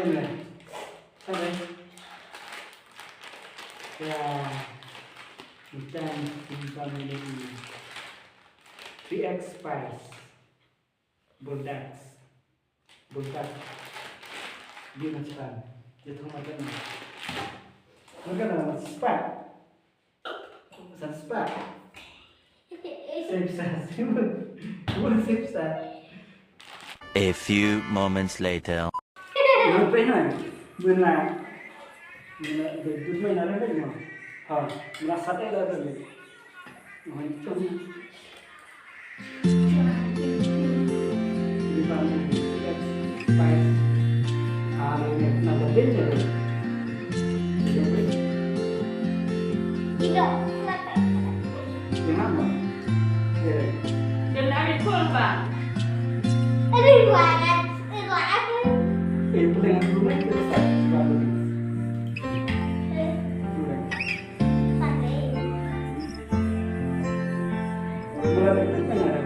ini. Sampai. Ya, ikan simpang ini. PX Spice. Bulldogs. Dia macam dia tu macam ni. Macam mana spat? Macam spat. A few moments later. Apa ni? Benar. Duduk mana lagi ni? Merasa ada lagi. Macam ni. Di mana? Spice. Ini nama dia je. Tidak. Kenapa? Dan ada pun pak. Ada ruangan apa? Itu dengan rumah itu selalu. Mulai itu kan ada.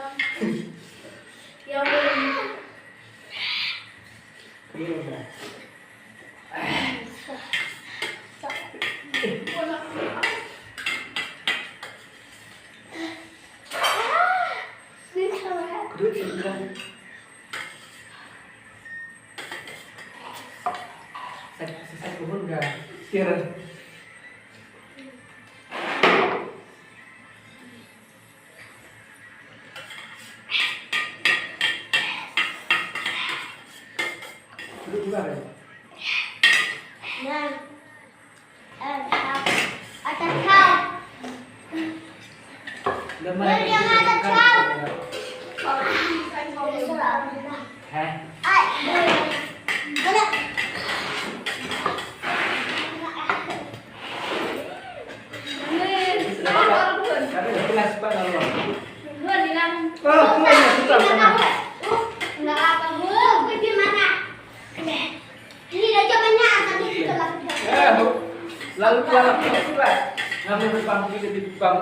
Yang belum. Iya udah. Kedua sudah. Saya turun enggak? Kira. Duduk juga kan? Ada kau. Lemari. Yang ada kau. Hah? Tapi udah kelas Pak kalau. Dua bilang. Oh, kelasnya susah sama. Enggak apa, Bu. Gimana? Ini udah cobanya tadi kita lakukan. Lalu kelas pula. Ngambil depan kita di depan.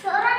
Seorang